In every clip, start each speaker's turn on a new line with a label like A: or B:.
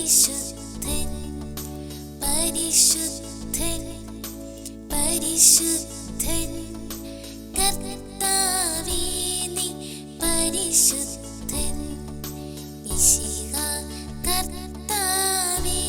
A: പരിശുദ്ധൻ പരിശുദ്ധൻ പരിശുദ്ധൻ കർത്താവേ നീ പരിശുദ്ധൻ മിശിഹ കർത്താവേ.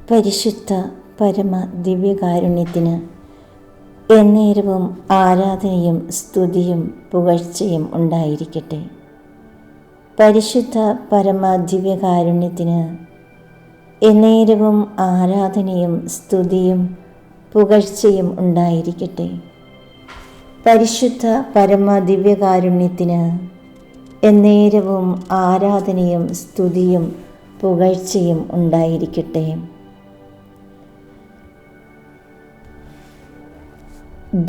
B: പരിശുദ്ധ പരമ ദിവ്യകാരുണ്യത്തിന് എന്നേരവും ആരാധനയും സ്തുതിയും പുകഴ്ചയും ഉണ്ടായിരിക്കട്ടെ. പരിശുദ്ധ പരമ ദിവ്യകാരുണ്യത്തിന് എന്നേരവും ആരാധനയും സ്തുതിയും പുകഴ്ചയും ഉണ്ടായിരിക്കട്ടെ. പരിശുദ്ധ പരമ ദിവ്യകാരുണ്യത്തിന് എന്നേരവും ആരാധനയും സ്തുതിയും പുകഴ്ചയും ഉണ്ടായിരിക്കട്ടെ.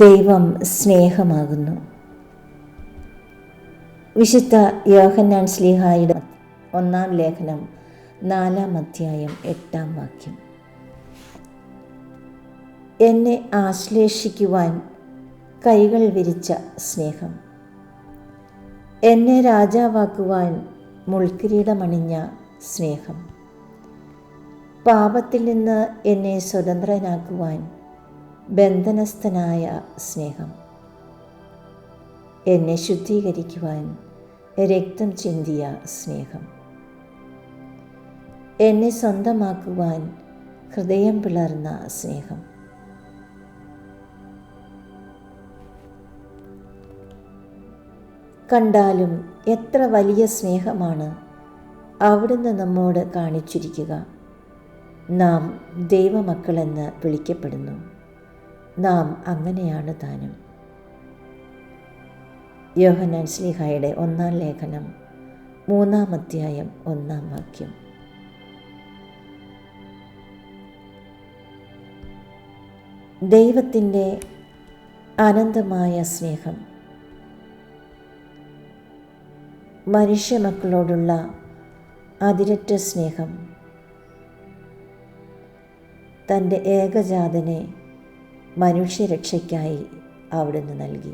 B: ദൈവം സ്നേഹമാകുന്നു. വിശുദ്ധ യോഹന്നാൻ ശ്ലീഹായുടെ 1-ാം ലേഖനം 4-ാം അധ്യായം 8-ാം വാക്യം. എന്നെ ആശ്ലേഷിക്കുവാൻ കൈകൾ വിരിച്ച സ്നേഹം, എന്നെ രാജാവാക്കുവാൻ മുൾക്കിരീടമണിഞ്ഞ സ്നേഹം, പാപത്തിൽ നിന്ന് എന്നെ സ്വതന്ത്രനാക്കുവാൻ ബന്ധനസ്ഥനായ സ്നേഹം, എന്നെ ശുദ്ധീകരിക്കുവാൻ രക്തം ചിന്തിയ സ്നേഹം, എന്നെ സ്വന്തമാക്കുവാൻ ഹൃദയം പിളർന്ന സ്നേഹം. കണ്ടാലും എത്ര വലിയ സ്നേഹമാണ് അവിടുന്ന് നമ്മോട് കാണിച്ചിരിക്കുക. നാം ദൈവമക്കളെന്ന് വിളിക്കപ്പെടുന്നു. നാം അങ്ങനെയാണ് താനും. യോഹന്നാൻ ശ്ലീഹായുടെ 1-ാം ലേഖനം 3-ാം അധ്യായം 1-ാം വാക്യം. ദൈവത്തിൻ്റെ അനന്തമായ സ്നേഹം മനുഷ്യമക്കളോടുള്ള അതിരറ്റ സ്നേഹം തൻ്റെ ഏകജാതനെ മനുഷ്യരക്ഷയ്ക്കായി അവിടുന്ന് നൽകി.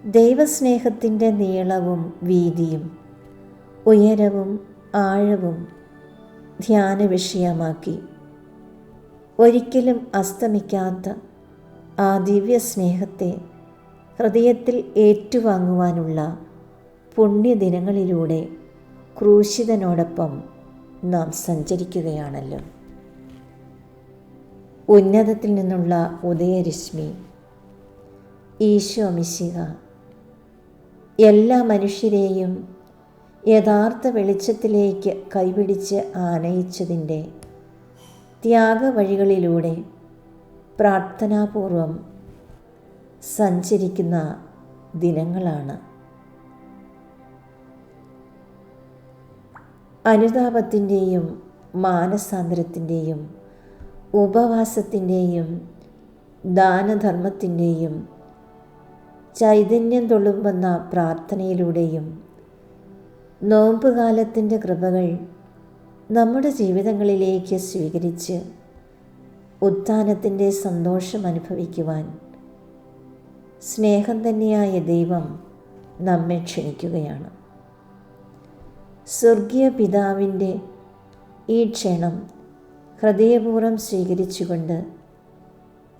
B: ദൈവസ്നേഹത്തിൻ്റെ നീളവും വീതിയും ഉയരവും ആഴവും ധ്യാന വിഷയമാക്കി ഒരിക്കലും അസ്തമിക്കാത്ത ആ ദിവ്യ സ്നേഹത്തെ ഹൃദയത്തിൽ ഏറ്റുവാങ്ങുവാനുള്ള പുണ്യദിനങ്ങളിലൂടെ ക്രൂശിതനോടൊപ്പം നാം സഞ്ചരിക്കുകയാണല്ലോ. ഉന്നതത്തിൽ നിന്നുള്ള ഉദയരശ്മി ഈശോ മിശിഹ എല്ലാ മനുഷ്യരെയും യഥാർത്ഥ വെളിച്ചത്തിലേക്ക് കൈപിടിച്ച് ആനയിച്ചതിൻ്റെ ത്യാഗവഴികളിലൂടെ പ്രാർത്ഥനാപൂർവം സഞ്ചരിക്കുന്ന ദിനങ്ങളാണ്. അനുതാപത്തിൻ്റെയും മാനസാന്തരത്തിൻ്റെയും ഉപവാസത്തിൻ്റെയും ദാനധർമ്മത്തിൻ്റെയും ചൈതന്യം തുളുമ്പുന്ന പ്രാർത്ഥനയിലൂടെയും നോമ്പുകാലത്തിൻ്റെ കൃപകൾ നമ്മുടെ ജീവിതങ്ങളിലേക്ക് സ്വീകരിച്ച് ഉത്ഥാനത്തിൻ്റെ സന്തോഷം അനുഭവിക്കുവാൻ സ്നേഹം തന്നെയായ ദൈവം നമ്മെ ക്ഷണിക്കുകയാണ്. സ്വർഗീയ പിതാവിൻ്റെ ഈ ക്ഷണം ഹൃദയപൂർവ്വം സ്വീകരിച്ചുകൊണ്ട്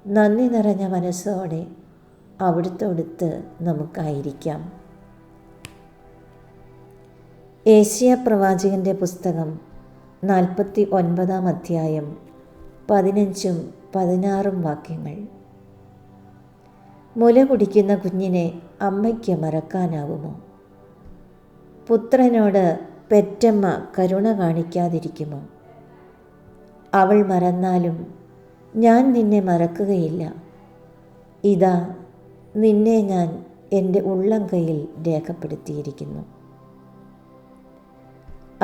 B: നന്ദി നിറഞ്ഞ മനസ്സോടെ അവിടുത്തോടൊത്ത് നമുക്കായിരിക്കാം. ഏശയ്യാ പ്രവാചകൻ്റെ പുസ്തകം 49-ാം അധ്യായം 15ഉം 16ഉം വാക്യങ്ങൾ. മുല കുടിക്കുന്ന കുഞ്ഞിനെ അമ്മയ്ക്ക് മറക്കാനാവുമോ? പുത്രനോട് പെറ്റമ്മ കരുണ കാണിക്കാതിരിക്കുമോ? അവൾ മറന്നാലും ഞാൻ നിന്നെ മറക്കുകയില്ല. ഇതാ, നിന്നെ ഞാൻ എൻ്റെ ഉള്ളം കയ്യിൽ രേഖപ്പെടുത്തിയിരിക്കുന്നു.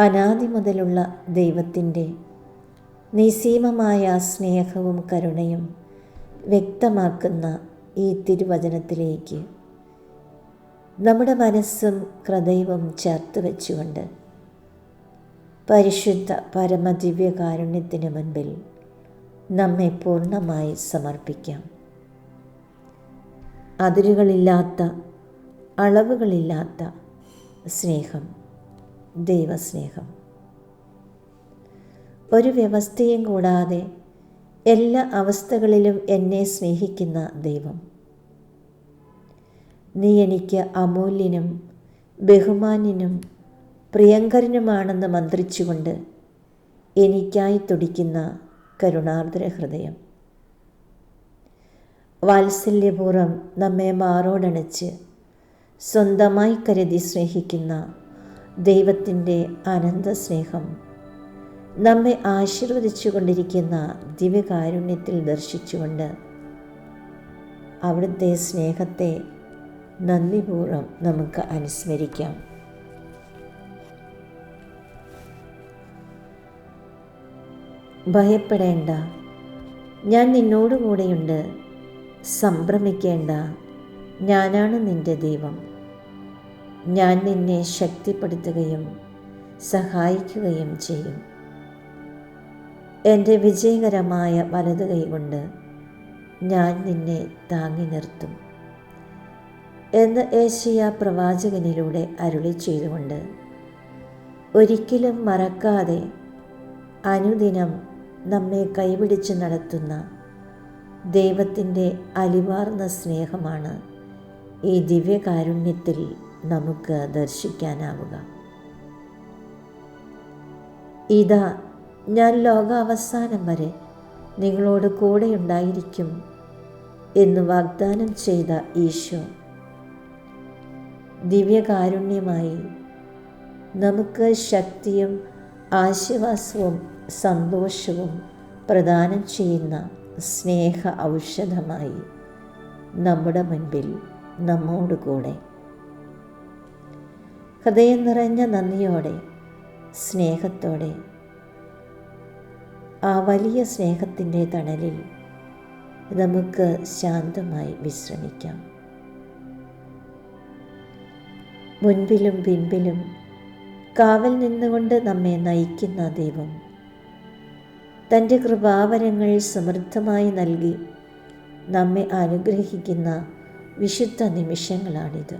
B: അനാദി മുതലുള്ള ദൈവത്തിൻ്റെ നിസ്സീമമായ സ്നേഹവും കരുണയും വ്യക്തമാക്കുന്ന ഈ തിരുവചനത്തിലേക്ക് നമ്മുടെ മനസ്സും ഹൃദയവും ചേർത്ത് വെച്ചുകൊണ്ട് പരിശുദ്ധ പരമദിവ്യകാരുണ്യത്തിന് മുൻപിൽ നമ്മെ പൂർണ്ണമായി സമർപ്പിക്കാം. അതിരുകളില്ലാത്ത, അളവുകളില്ലാത്ത സ്നേഹം, ദൈവസ്നേഹം. ഒരു വ്യവസ്ഥയും കൂടാതെ എല്ലാ അവസ്ഥകളിലും എന്നെ സ്നേഹിക്കുന്ന ദൈവം. നീ എനിക്ക് അമൂല്യനും ബഹുമാന്യനും പ്രിയങ്കരനുമാണെന്ന് മന്ത്രിച്ചുകൊണ്ട് എനിക്കായി തുടിക്കുന്ന കരുണാർദ്ര ഹൃദയം. വാത്സല്യപൂർവ്വം നമ്മെ മാറോടണച്ച് സ്വന്തമായി കരുതി സ്നേഹിക്കുന്ന ദൈവത്തിൻ്റെ അനന്ത സ്നേഹം നമ്മെ ആശീർവദിച്ചു കൊണ്ടിരിക്കുന്ന ദിവ്യകാരുണ്യത്തിൽ ദർശിച്ചുകൊണ്ട് അവിടുത്തെ സ്നേഹത്തെ നന്ദിപൂർവ്വം നമുക്ക് അനുസ്മരിക്കാം. ഭയപ്പെടേണ്ട, ഞാൻ നിന്നോടുകൂടെയുണ്ട്. സംഭ്രമിക്കേണ്ട, ഞാനാണ് നിൻ്റെ ദൈവം. ഞാൻ നിന്നെ ശക്തിപ്പെടുത്തുകയും സഹായിക്കുകയും ചെയ്യും. എൻ്റെ വിജയകരമായ വലതു കൈകൊണ്ട് ഞാൻ നിന്നെ താങ്ങി നിർത്തും എന്ന് യേശയ്യാ പ്രവാചകനിലൂടെ അരുളി ചെയ്തുകൊണ്ട് ഒരിക്കലും മറക്കാതെ അനുദിനം നമ്മെ കൈപിടിച്ച് നടത്തുന്ന ദൈവത്തിൻ്റെ അലിവാർന്ന സ്നേഹമാണ് ഈ ദിവ്യകാരുണ്യത്തിൽ നമുക്ക് ദർശിക്കാനാവുക. ഇതാ, ഞാൻ ലോകാവസാനം വരെ നിങ്ങളോട് കൂടെയുണ്ടായിരിക്കും എന്ന് വാഗ്ദാനം ചെയ്ത ഈശോ ദിവ്യകാരുണ്യമായി നമുക്ക് ശക്തിയും ആശ്വാസവും സന്തോഷവും പ്രദാനം ചെയ്യുന്ന സ്നേഹ ഔഷധമായി നമ്മുടെ മുൻപിൽ നമ്മോടുകൂടെ. ഹൃദയം നിറഞ്ഞ നന്ദിയോടെ, സ്നേഹത്തോടെ ആ വലിയ സ്നേഹത്തിൻ്റെ തണലിൽ നമുക്ക് ശാന്തമായി വിശ്രമിക്കാം. മുൻപിലും പിൻപിലും കാവൽ നിന്നുകൊണ്ട് നമ്മെ നയിക്കുന്ന ദൈവം തൻ്റെ കൃപാവരങ്ങൾ സമൃദ്ധമായി നൽകി നമ്മെ അനുഗ്രഹിക്കുന്ന വിശുദ്ധ നിമിഷങ്ങളാണിത്.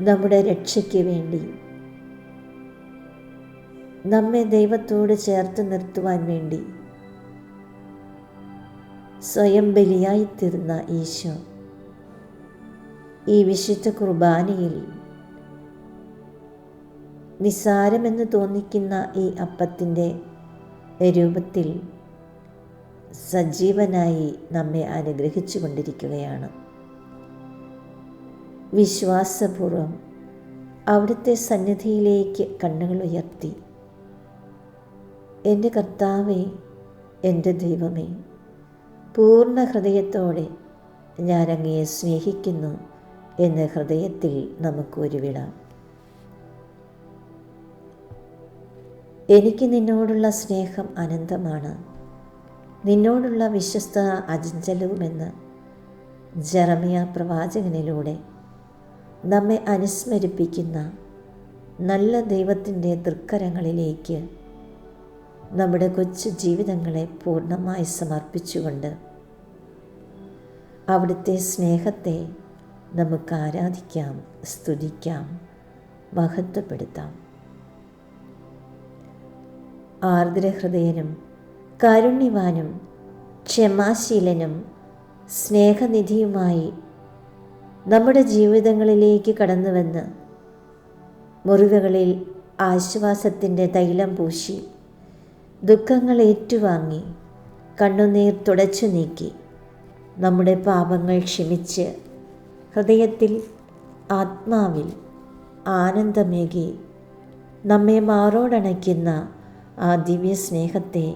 B: നമ്മുടെ രക്ഷയ്ക്ക് വേണ്ടി നമ്മെ ദൈവത്തോട് ചേർത്ത് നിർത്തുവാൻ വേണ്ടി സ്വയം ബലിയായിത്തീർന്ന ഈശോ ഈ വിശുദ്ധ കുർബാനയിൽ നിസ്സാരമെന്ന് തോന്നിക്കുന്ന ഈ അപ്പത്തിൻ്റെ രൂപത്തിൽ സജീവനായി നമ്മെ അനുഗ്രഹിച്ചു കൊണ്ടിരിക്കുകയാണ്. വിശ്വാസപൂർവം അവിടുത്തെ സന്നിധിയിലേക്ക് കണ്ണുകൾ ഉയർത്തി, എൻ്റെ കർത്താവേ, എൻ്റെ ദൈവമേ, പൂർണ്ണ ഹൃദയത്തോടെ ഞാൻ അങ്ങയെ സ്നേഹിക്കുന്നു എന്ന് ഹൃദയത്തിൽ നമുക്ക് ഉരുവിടാം. എനിക്ക് നിന്നോടുള്ള സ്നേഹം അനന്തമാണ്, നിന്നോടുള്ള വിശ്വസ്തത അചഞ്ചലവുമെന്ന് ജെറമിയ പ്രവാചകനിലൂടെ നമ്മെ അനുസ്മരിപ്പിക്കുന്ന നല്ല ദൈവത്തിൻ്റെ തൃക്കരങ്ങളിലേക്ക് നമ്മുടെ കൊച്ചു ജീവിതങ്ങളെ പൂർണ്ണമായി സമർപ്പിച്ചുകൊണ്ട് അവിടുത്തെ സ്നേഹത്തെ നമുക്ക് ആരാധിക്കാം, സ്തുതിക്കാം, മഹത്വപ്പെടുത്താം. ആർദ്രഹൃദയനും കാരുണ്യവാനും ക്ഷമാശീലനും സ്നേഹനിധിയുമായി നമ്മുടെ ജീവിതങ്ങളിലേക്ക് കടന്നുവന്ന് മുറിവുകളിൽ ആശ്വാസത്തിൻ്റെ തൈലം പൂശി ദുഃഖങ്ങൾ ഏറ്റുവാങ്ങി കണ്ണുനീർ തുടച്ചു നീക്കി നമ്മുടെ പാപങ്ങൾ ക്ഷമിച്ച് ഹൃദയത്തിൽ ആത്മാവിൽ ആനന്ദമേകി നമ്മെ മാറോടണയ്ക്കുന്ന ആ ദിവ്യ സ്നേഹത്തെ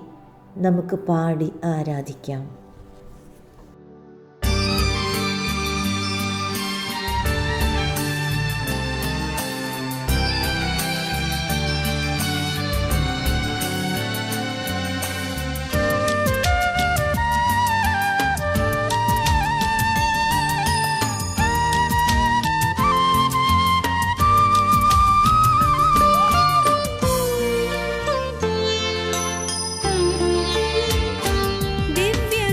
B: നമുക്ക് പാടി ആരാധിക്കാം.
C: ദിവ്യ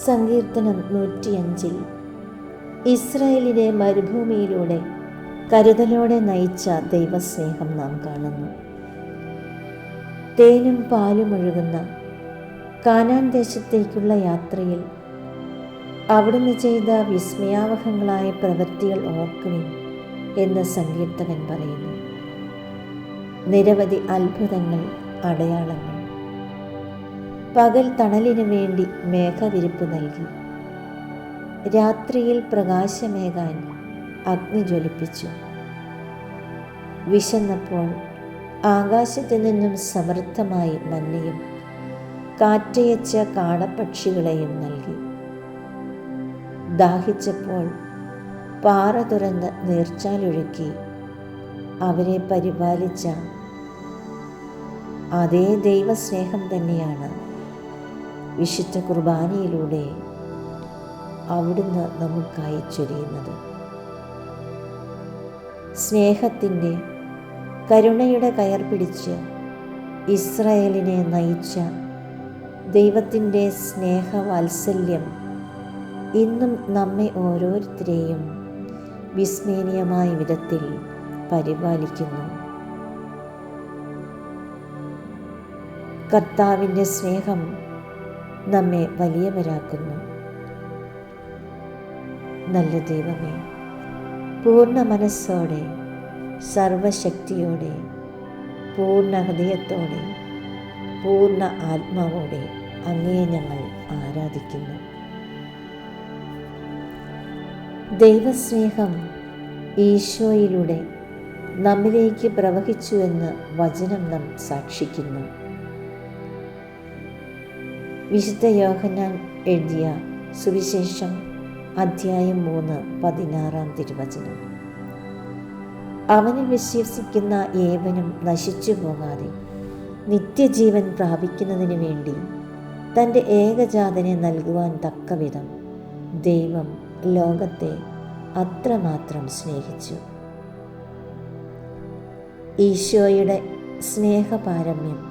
B: സങ്കീർത്തനം 105 ഇസ്രായേലിനെ മരുഭൂമിയിലൂടെ കരുതലോടെ നയിച്ച ദൈവസ്നേഹം നാം കാണുന്നു. തേനും പാലും ഒഴുകുന്ന കാനാൻ ദേശത്തേക്കുള്ള യാത്രയിൽ അവിടുന്ന് ചെയ്ത വിസ്മയാവഹങ്ങളായ പ്രവൃത്തികൾ ഓർക്കുവിൻ എന്ന് സങ്കീർത്തകൻ പറയുന്നു. നിരവധി അത്ഭുതങ്ങൾ, അടയാളങ്ങൾ. പകൽ തണലിനു വേണ്ടി മേഘവിരിപ്പ് നൽകി, രാത്രിയിൽ പ്രകാശമേകാൻ അഗ്നി ജ്വലിപ്പിച്ചു. വിശന്നപ്പോൾ ആകാശത്തു നിന്നും സമൃദ്ധമായി മന്നയും കാറ്റയച്ച കാടപ്പക്ഷികളെയും നൽകി. ദാഹിച്ചപ്പോൾ പാറ തുറന്ന് നീർച്ചാലൊഴുക്കി അവരെ പരിപാലിച്ച അതേ ദൈവസ്നേഹം തന്നെയാണ് വിശുദ്ധ കുർബാനയിലൂടെ അവിടുന്ന് നമുക്കായി ചൊരിയുന്നത്. സ്നേഹത്തിൻ്റെ, കരുണയുടെ കയർ പിടിച്ച് ഇസ്രായേലിനെ നയിച്ച ദൈവത്തിൻ്റെ സ്നേഹവാത്സല്യം ഇന്നും നമ്മെ ഓരോരുത്തരെയും വിസ്മരണീയമായ വിധത്തിൽ പരിപാലിക്കുന്നു. കർത്താവിൻ്റെ സ്നേഹം നമ്മെ വലിയവരാക്കുന്നു. നല്ല ദൈവമേ, പൂർണ്ണ മനസ്സോടെ, സർവശക്തിയോടെ, പൂർണ്ണ ഹൃദയത്തോടെ, പൂർണ്ണ ആത്മാവോടെ അങ്ങയെ ഞങ്ങൾ ആരാധിക്കുന്നു. ദൈവസ്നേഹം ഈശോയിലൂടെ നമ്മിലേക്ക് പ്രവഹിച്ചുവെന്ന് വചനം നാം സാക്ഷിക്കുന്നു. വിശുദ്ധ യോഹന്നാൻ എഴുതിയ സുവിശേഷം അധ്യായം 3 16 തിരുവചനം. അവനിൽ വിശ്വസിക്കുന്ന ഏവനും നശിച്ചു പോകാതെ നിത്യജീവൻ പ്രാപിക്കുന്നതിന് വേണ്ടി തൻ്റെ ഏകജാതനെ നൽകുവാൻ തക്കവിധം ദൈവം ലോകത്തെ അത്രമാത്രം സ്നേഹിച്ചു. ഈശോയുടെ സ്നേഹപാരമ്യം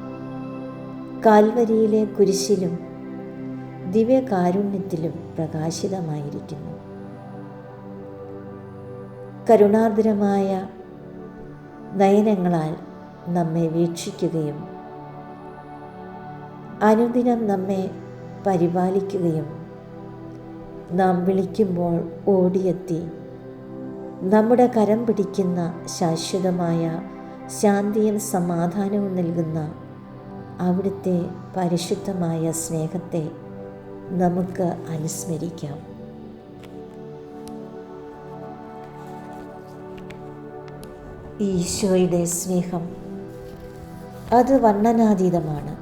B: കാൽവരിയിലെ കുരിശിലും ദിവ്യകാരുണ്യത്തിലും പ്രകാശിതമായിരിക്കുന്നു. കരുണാർദ്രമായ നയനങ്ങളാൽ നമ്മെ വീക്ഷിക്കുകയും അനുദിനം നമ്മെ പരിപാലിക്കുകയും നാം വിളിക്കുമ്പോൾ ഓടിയെത്തി നമ്മുടെ കരം പിടിക്കുന്ന ശാശ്വതമായ ശാന്തിയും സമാധാനവും നൽകുന്ന അവിടുത്തെ പരിശുദ്ധമായ സ്നേഹത്തെ നമുക്ക് അനുസ്മരിക്കാം. ഈശോയുടെ സ്നേഹം അത് വർണ്ണനാതീതമാണ്.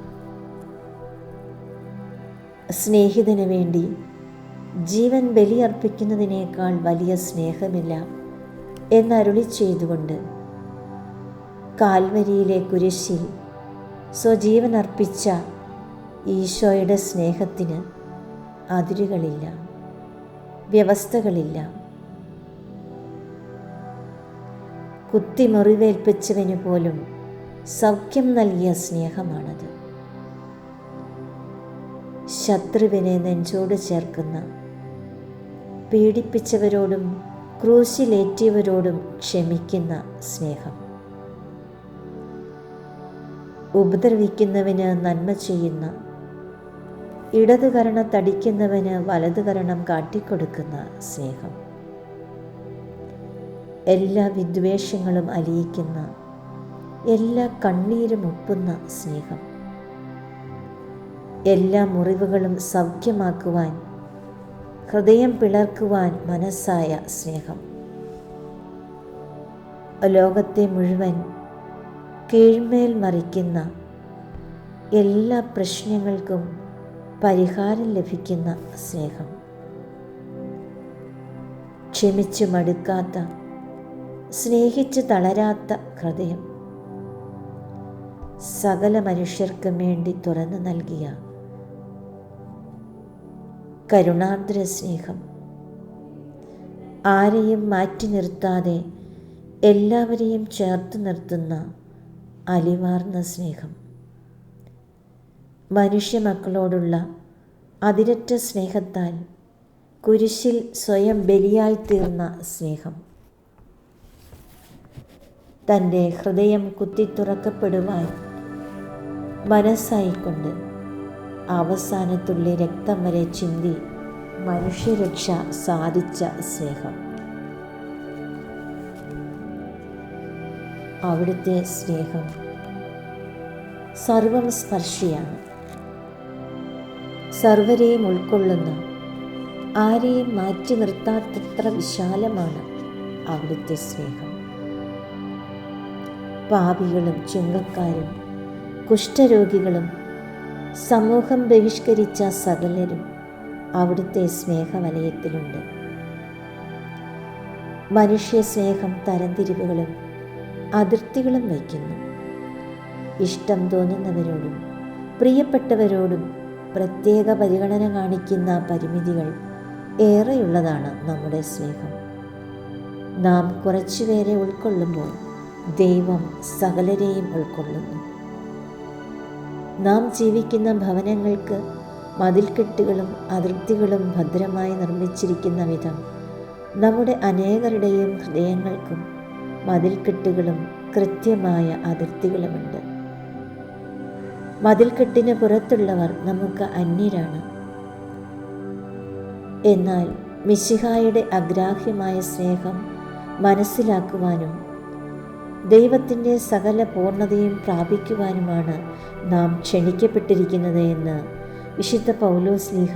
B: സ്നേഹിതന് വേണ്ടി ജീവൻ ബലിയർപ്പിക്കുന്നതിനേക്കാൾ വലിയ സ്നേഹമില്ല എന്നരുളി ചെയ്തുകൊണ്ട് കാൽവരിയിലെ കുരിശിൽ സ്വജീവൻ അർപ്പിച്ച ഈശോയുടെ സ്നേഹത്തിന് അതിരുകളില്ല, വ്യവസ്ഥകളില്ല. കുത്തിമുറിവേൽപ്പിച്ചവന് പോലും സൗഖ്യം നൽകിയ സ്നേഹമാണത്. ശത്രുവിനെ നെഞ്ചോട് ചേർക്കുന്ന, പീഡിപ്പിച്ചവരോടും ക്രൂശിലേറ്റിയവരോടും ക്ഷമിക്കുന്ന സ്നേഹം. ഉപദ്രവിക്കുന്നവന് നന്മ ചെയ്യുന്ന, ഇടതുകരണം തടിക്കുന്നവന് വലതുകരണം കാട്ടിക്കൊടുക്കുന്ന സ്നേഹം. എല്ലാ വിദ്വേഷങ്ങളും അലിയിക്കുന്ന, എല്ലാ കണ്ണീരും ഒപ്പുന്ന സ്നേഹം. എല്ലാ മുറിവുകളും സൗഖ്യമാക്കുവാൻ, ഹൃദയം പിളർക്കുവാൻ മനസ്സായ സ്നേഹം. ലോകത്തെ മുഴുവൻ കീഴ്മേൽ മറിക്കുന്ന, എല്ലാ പ്രശ്നങ്ങൾക്കും പരിഹാരം ലഭിക്കുന്ന സ്നേഹം. ക്ഷമിച്ചു മടുക്കാത്ത, സ്നേഹിച്ച് തളരാത്ത ഹൃദയം. സകല മനുഷ്യർക്കും വേണ്ടി തുറന്നു നൽകിയ കരുണാർദ്ര സ്നേഹം. ആരെയും മാറ്റി നിർത്താതെ എല്ലാവരെയും ചേർത്ത് നിർത്തുന്ന അലിവാർന്ന സ്നേഹം. മനുഷ്യ മക്കളോടുള്ള അതിരറ്റ സ്നേഹത്താൽ കുരിശിൽ സ്വയം ബലിയായി തീർന്ന സ്നേഹം, തൻ്റെ ഹൃദയം കുത്തിത്തുറക്കപ്പെടുവാൻ മനസ്സായിക്കൊണ്ട് അവസാനത്തുള്ളി രക്തം വരെ ചിന്തി മനുഷ്യരക്ഷ സാധിച്ച സ്നേഹം. അവിടുത്തെ സ്നേഹം സർവം സ്പർശിയാണ്. സർവരെയും ഉൾക്കൊള്ളുന്ന, ആരെയും മാറ്റി നിർത്താത്തത്ര വിശാലമാണ് അവിടുത്തെ സ്നേഹം. പാപികളും ചുങ്കക്കാരും കുഷ്ഠരോഗികളും സമൂഹം ബഹിഷ്കരിച്ച സകലരും അവിടുത്തെ സ്നേഹവലയത്തിലുണ്ട്. മനുഷ്യ സ്നേഹം തരംതിരിവുകളും അതിർത്തികളും വയ്ക്കുന്നു. ഇഷ്ടം തോന്നുന്നവരോടും പ്രിയപ്പെട്ടവരോടും പ്രത്യേക പരിഗണന കാണിക്കുന്ന പരിമിതികൾ ഏറെയുള്ളതാണ് നമ്മുടെ സ്നേഹം. നാം കുറച്ചുപേരെ ഉൾക്കൊള്ളുമ്പോൾ ദൈവം സകലരെയും ഉൾക്കൊള്ളുന്നു. നാം ജീവിക്കുന്ന ഭവനങ്ങൾക്ക് മതിൽക്കെട്ടുകളും അതിർത്തികളും ഭദ്രമായി നിർമ്മിച്ചിരിക്കുന്ന വിധം നമ്മുടെ അനേകരുടെയും ഹൃദയങ്ങൾക്കും മതിൽക്കെട്ടുകളും കൃത്യമായ അതിർത്തികളുമുണ്ട്. മതിൽക്കെട്ടിന് പുറത്തുള്ളവർ നമുക്ക് അന്യരാണ്. എന്നാൽ മിശിഹായുടെ അഗ്രാഹ്യമായ സ്നേഹം മനസ്സിലാക്കുവാനും ദൈവത്തിൻ്റെ സകല പൂർണ്ണതയും പ്രാപിക്കുവാനുമാണ് നാം ക്ഷണിക്കപ്പെട്ടിരിക്കുന്നത് എന്ന് വിശുദ്ധ പൗലോസ്ലീഹ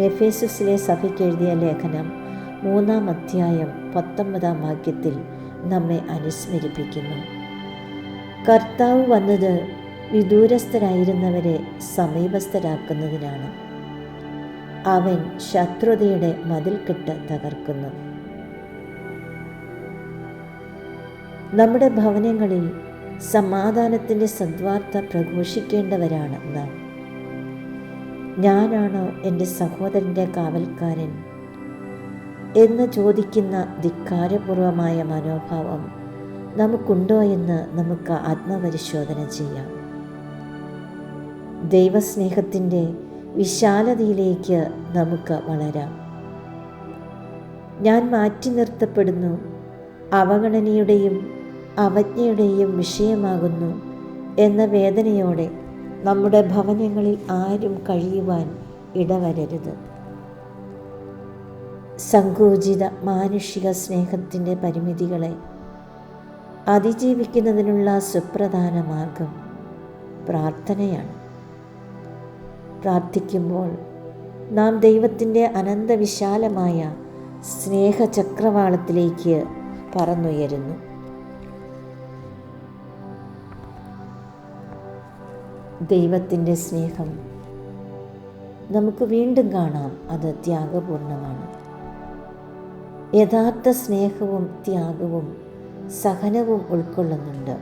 B: എഫേസുസിലെ സഭയ്ക്ക് എഴുതിയ ലേഖനം 3-ാം അധ്യായം 19-ാം വാക്യത്തിൽ നമ്മെ അനുസ്മരിപ്പിക്കുന്നു. കർത്താവ് വന്നത് വിദൂരസ്ഥരായിരുന്നവരെ സമീപസ്ഥരാക്കുന്നതിനാണ്. അവൻ ശത്രുതയുടെ മതിൽക്കെട്ട് തകർക്കുന്നു. നമ്മുടെ ഭവനങ്ങളിൽ സമാധാനത്തിൻ്റെ സദ്വാർത്ത പ്രഘോഷിക്കേണ്ടവരാണ് നാം. ഞാനാണോ എൻ്റെ സഹോദരൻ്റെ കാവൽക്കാരൻ എന്ന് ചോദിക്കുന്ന ധിക്കാരപൂർവമായ മനോഭാവം നമുക്കുണ്ടോ എന്ന് നമുക്ക് ആത്മപരിശോധന ചെയ്യാം. ദൈവസ്നേഹത്തിൻ്റെ വിശാലതയിലേക്ക് നമുക്ക് വളരാം. ഞാൻ മാറ്റി നിർത്തപ്പെടുന്നു, അവഗണനയുടെയും അവജ്ഞയുടെയും വിഷയമാകുന്നു എന്ന വേദനയോടെ നമ്മുടെ ഭവനങ്ങളിൽ ആരും കഴിയുവാൻ ഇടവരരുത്. സങ്കുചിത മാനുഷിക സ്നേഹത്തിൻ്റെ പരിമിതികളെ അതിജീവിക്കുന്നതിനുള്ള സുപ്രധാന മാർഗം പ്രാർത്ഥനയാണ്. പ്രാർത്ഥിക്കുമ്പോൾ നാം ദൈവത്തിൻ്റെ അനന്തവിശാലമായ സ്നേഹചക്രവാളത്തിലേക്ക് പറന്നുയരുന്നു. ദൈവത്തിൻ്റെ സ്നേഹം നമുക്ക് വീണ്ടും കാണാം. അത് ത്യാഗപൂർണമാണ്. യഥാർത്ഥ സ്നേഹവും ത്യാഗവും സഹനവും ഉൾക്കൊള്ളുന്നുണ്ട്.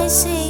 A: say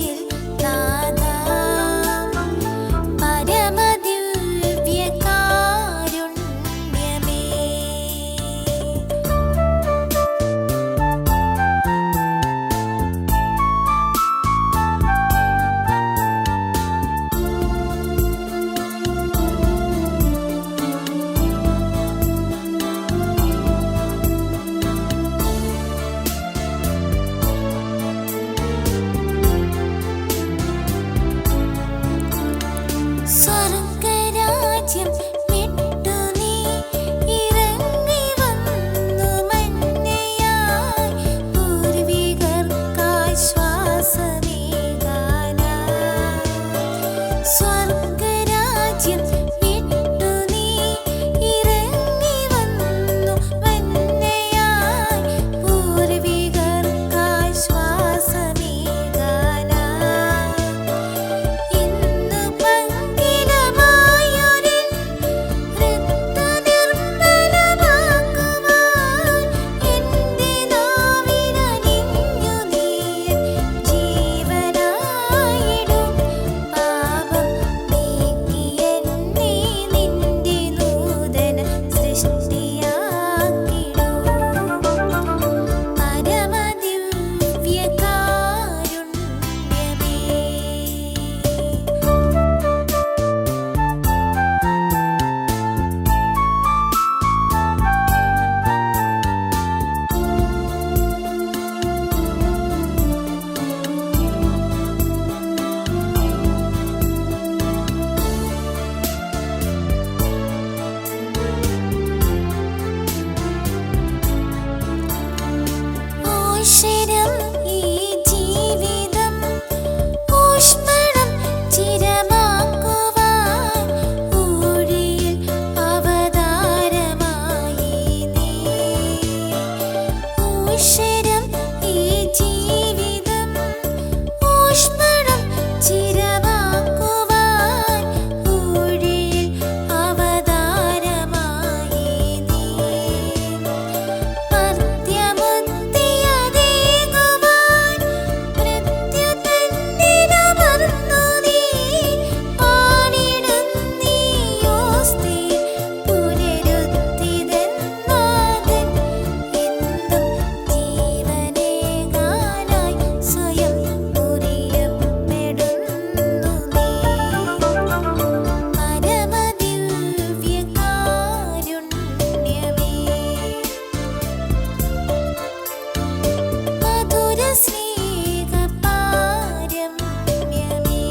A: അനശ്വരം ഈ ജീവിതം ഊഷ്മളം ചിരവാക്കുവാൻ ഊഴിയിൽ അവതാരമായി നീ മർത്യമുക്തിയതേകുവാൻ മൃത്യുതന്നിലമർന്നു നീ പാണിടും നീയോസ്തി പുനരുദ്ധിതനാഥൻ എന്നും ജീവനേകാനായി സ്വയം പുരിയപ്പെടുന്നു നീ പരമദിവ്യകാരുണ്യമേ മധുരസ്നേഹപാരമ്യമേ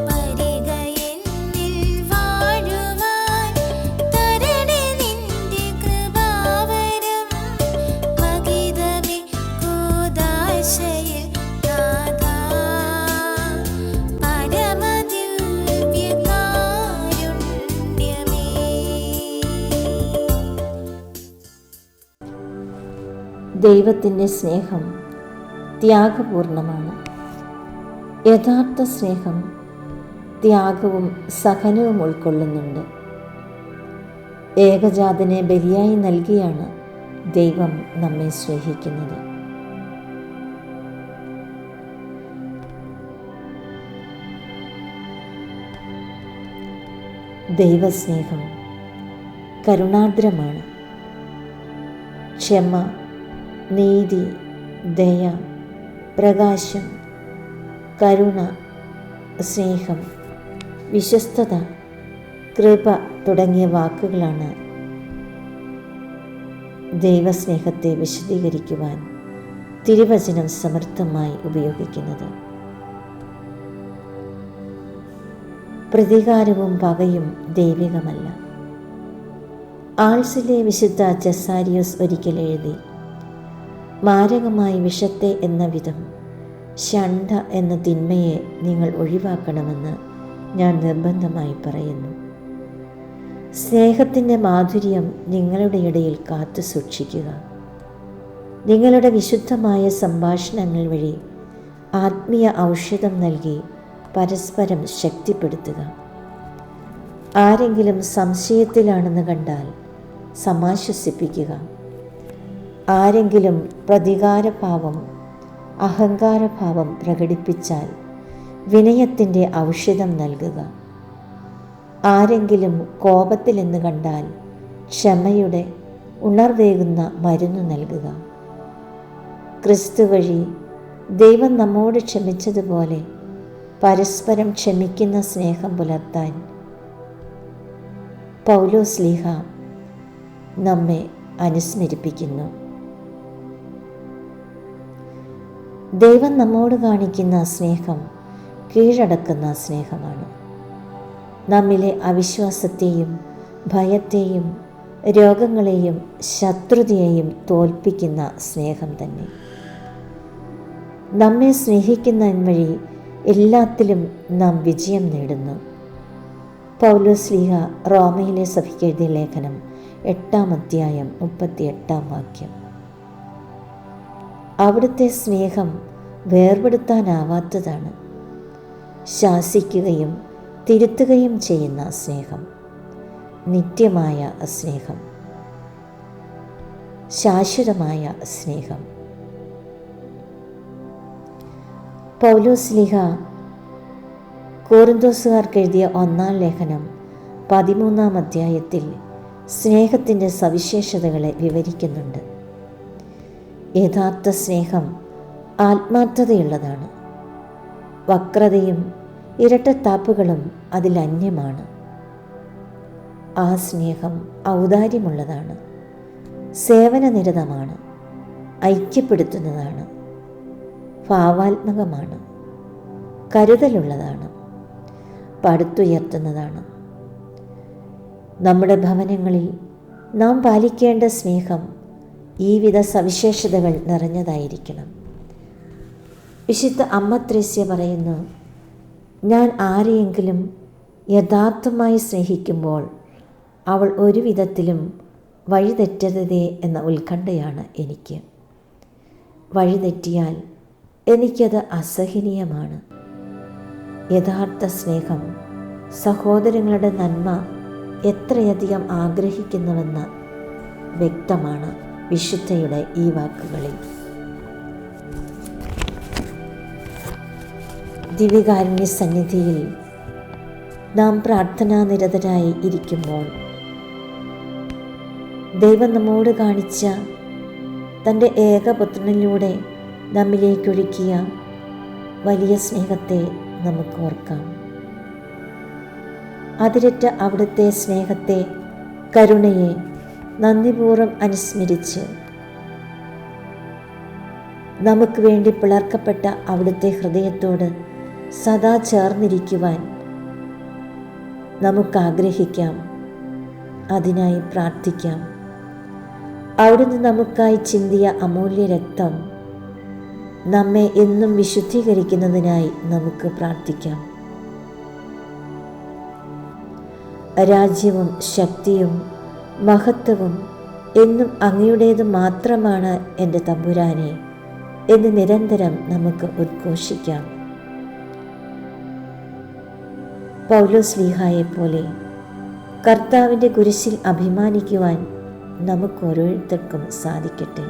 A: പരികയെന്നിൽ വാഴുവാൻ തരണേ നിന്റെ കൃപാവരം മഹിതമേ കൂദാശയിൽ നാഥാ പരമദിവ്യകാരുണ്യമേ.
B: ദൈവത്തിൻ്റെ സ്നേഹം ത്യാഗപൂർണമാണ്. യഥാർത്ഥ സ്നേഹം ത്യാഗവും സഹനവും ഉൾക്കൊള്ളുന്നുണ്ട്. ഏകജാതനെ ബലിയായി നൽകിയാണ് ദൈവം നമ്മെ സ്നേഹിക്കുന്നത്. ദൈവസ്നേഹം കരുണാർദ്രമാണ്. ക്ഷമ, നീതി, ദയ, പ്രകാശം, കരുണ, സ്നേഹം, വിശ്വസ്തത, കൃപ തുടങ്ങിയ വാക്കുകളാണ് ദൈവസ്നേഹത്തെ വിശദീകരിക്കുവാൻ തിരുവചനം സമർത്ഥമായി ഉപയോഗിക്കുന്നത്. പ്രതികാരവും പകയും ദൈവികമല്ല. ആൾസിലെ വിശുദ്ധ ചെസാരിയോസ് ഒരിക്കൽ എഴുതി, മാരകമായ വിഷത്തെ എന്ന വിധം ഷണ്ഡ എന്ന തിന്മയെ നിങ്ങൾ ഒഴിവാക്കണമെന്ന് ഞാൻ നിർബന്ധമായി പറയുന്നു. സ്നേഹത്തിൻ്റെ മാധുര്യം നിങ്ങളുടെ ഇടയിൽ കാത്തു സൂക്ഷിക്കുക. നിങ്ങളുടെ വിശുദ്ധമായ സംഭാഷണങ്ങൾ വഴി ആത്മീയ ഔഷധം നൽകി പരസ്പരം ശക്തിപ്പെടുത്തുക. ആരെങ്കിലും സംശയത്തിലാണെന്ന് കണ്ടാൽ സമാശ്വസിപ്പിക്കുക. ആരെങ്കിലും പ്രതികാരഭാവം, അഹങ്കാരഭാവം പ്രകടിപ്പിച്ചാൽ വിനയത്തിൻ്റെ ഔഷധം നൽകുക. ആരെങ്കിലും കോപത്തിലെന്ന് കണ്ടാൽ ക്ഷമയുടെ ഉണർവേകുന്ന മരുന്ന് നൽകുക. ക്രിസ്തു വഴി ദൈവം നമ്മോട് ക്ഷമിച്ചതുപോലെ പരസ്പരം ക്ഷമിക്കുന്ന സ്നേഹം പുലർത്താൻ പൗലോസ്ലീഹ നമ്മെ അനുസ്മരിപ്പിക്കുന്നു. ദൈവം നമ്മോട് കാണിക്കുന്ന സ്നേഹം കീഴടക്കുന്ന സ്നേഹമാണ്. നമ്മിലെ അവിശ്വാസത്തെയും ഭയത്തെയും രോഗങ്ങളെയും ശത്രുതയെയും തോൽപ്പിക്കുന്ന സ്നേഹം തന്നെ. നമ്മെ സ്നേഹിക്കുന്നതിൻ വഴി എല്ലാത്തിലും നാം വിജയം നേടുന്നു. പൗലോസ്ലീഹ റോമയിലെ സഭയ്ക്ക് എഴുതിയ ലേഖനം 8-ാം അധ്യായം 38-ാം വാക്യം. അവിടുത്തെ സ്നേഹം വേർപെടുത്താനാവാത്തതാണ്. ശാസിക്കുകയും തിരുത്തുകയും ചെയ്യുന്ന സ്നേഹം, നിത്യമായ സ്നേഹം, ശാശ്വതമായ സ്നേഹം. പൗലോസ്ലീഹ കൊറിന്തോസുകാർക്ക് എഴുതിയ 1-ാം ലേഖനം 13-ാം അധ്യായത്തിൽ സ്നേഹത്തിൻ്റെ സവിശേഷതകളെ വിവരിക്കുന്നുണ്ട്. യഥാർത്ഥ സ്നേഹം ആത്മാർത്ഥതയുള്ളതാണ്. വക്രതയും ഇരട്ടത്താപ്പുകളും അതിൽ അന്യമാണ്. ആ സ്നേഹം ഔദാര്യമുള്ളതാണ്, സേവനനിരതമാണ്, ഐക്യപ്പെടുത്തുന്നതാണ്, ഭാവാത്മകമാണ്, കരുതലുള്ളതാണ്, പടുത്തുയർത്തുന്നതാണ്. നമ്മുടെ ഭവനങ്ങളിൽ നാം പാലിക്കേണ്ട സ്നേഹം ഈ വിധ സവിശേഷതകൾ നിറഞ്ഞതായിരിക്കണം. വിശുദ്ധ അമ്മ ത്രേസ്യ പറയുന്നു, ഞാൻ ആരെയെങ്കിലും യഥാർത്ഥമായി സ്നേഹിക്കുമ്പോൾ അവൾ ഒരു വിധത്തിലും വഴിതെറ്റരുതേ എന്ന ഉത്കണ്ഠയാണ് എനിക്ക്. വഴിതെറ്റിയാൽ എനിക്കത് അസഹനീയമാണ്. യഥാർത്ഥ സ്നേഹം സഹോദരങ്ങളുടെ നന്മ എത്രയധികം ആഗ്രഹിക്കുന്നുവെന്ന് വ്യക്തമാണ് വിശുദ്ധയുടെ ഈ വാക്കുകളിൽ. ദിവ്യകാരുണ്യ സന്നിധിയിൽ നാം പ്രാർത്ഥനാനിരതരായി ഇരിക്കുമ്പോൾ ദൈവം നമ്മോട് കാണിച്ച തൻ്റെ ഏകപുത്രനിലൂടെ നമ്മിലേക്കൊഴുക്കിയ വലിയ സ്നേഹത്തെ നമുക്ക് ഓർക്കാം. അതിരറ്റ അവിടുത്തെ സ്നേഹത്തെ, കരുണയെ നന്ദിപൂർവ്വം അനുസ്മരിച്ച് നമുക്ക് വേണ്ടി പിളർക്കപ്പെട്ട അവിടുത്തെ ഹൃദയത്തോട് സദാ ചേർന്നിരിക്കുവാൻ നമുക്ക് ആഗ്രഹിക്കാം. അതിനായി പ്രാർത്ഥിക്കാം. അവിടുന്ന് നമുക്കായി ചിന്തിയ അമൂല്യ രക്തം നമ്മെ എന്നും വിശുദ്ധീകരിക്കുന്നതിനായി നമുക്ക് പ്രാർത്ഥിക്കാം. രാജ്യവും ശക്തിയും മഹത്വവും എന്നും അങ്ങയുടേത് മാത്രമാണ് എൻ്റെ തമ്പുരാനെ എന്ന് നിരന്തരം നമുക്ക് ഉദ്ഘോഷിക്കാം. പൗലോസ്ലീഹായെപ്പോലെ കർത്താവിൻ്റെ കുരിശിൽ അഭിമാനിക്കുവാൻ നമുക്ക് ഓരോരുത്തർക്കും സാധിക്കട്ടെ.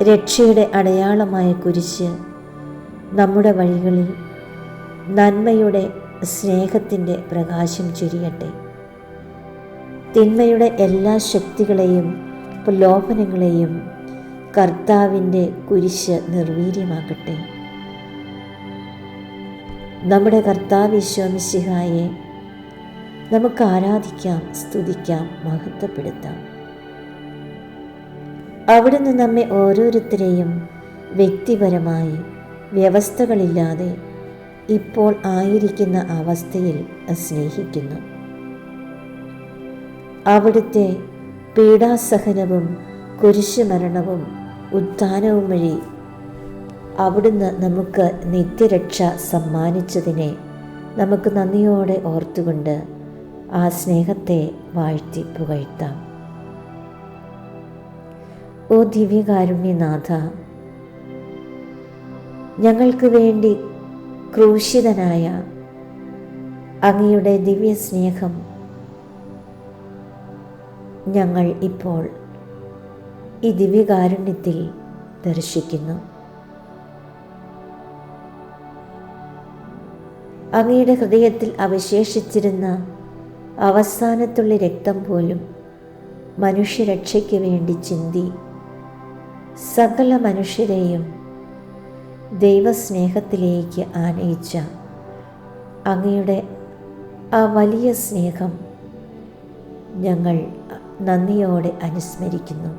B: രക്ഷയുടെ അടയാളമായ കുരിശ് നമ്മുടെ വഴികളിൽ നന്മയുടെ, സ്നേഹത്തിൻ്റെ പ്രകാശം ചൊരിയട്ടെ. തിന്മയുടെ എല്ലാ ശക്തികളെയും പ്രലോഭനങ്ങളെയും കർത്താവിൻ്റെ കുരിശ് നിർവീര്യമാക്കട്ടെ. നമ്മുടെ കർത്താവ് ഈശോ മിശിഹായെ നമുക്ക് ആരാധിക്കാം, സ്തുതിക്കാം, മഹത്വപ്പെടുത്താം. അവിടുന്ന് നമ്മെ ഓരോരുത്തരെയും വ്യക്തിപരമായി വ്യവസ്ഥകളില്ലാതെ ഇപ്പോൾ ആയിരിക്കുന്ന അവസ്ഥയിൽ സ്നേഹിക്കുന്നു. അവിടുത്തെ പീഡാസഹനവും കുരിശുമരണവും ഉത്ഥാനവും വഴി അവിടുന്ന് നമുക്ക് നിത്യരക്ഷ സമ്മാനിച്ചതിനെ നമുക്ക് നന്ദിയോടെ ഓർത്തുകൊണ്ട് ആ സ്നേഹത്തെ വാഴ്ത്തി പുകഴ്ത്താം. ഓ ദിവ്യകാരുണ്യനാഥ, ഞങ്ങൾക്ക് വേണ്ടി ക്രൂശിതനായ അങ്ങയുടെ ദിവ്യ സ്നേഹം ഞങ്ങൾ ഇപ്പോൾ ഈ ദിവ്യകാരുണ്യത്തിൽ ദർശിക്കുന്നു. അങ്ങയുടെ ഹൃദയത്തിൽ അവശേഷിച്ചിരുന്ന അവസാനത്തുള്ള രക്തം പോലും മനുഷ്യരക്ഷയ്ക്ക് വേണ്ടി ചിന്തി സകല മനുഷ്യരെയും ദൈവസ്നേഹത്തിലേക്ക് ആനയിച്ച അങ്ങയുടെ ആ വലിയ സ്നേഹം ഞങ്ങൾ നന്ദിയോടെ അനുസ്മരിക്കുന്നു.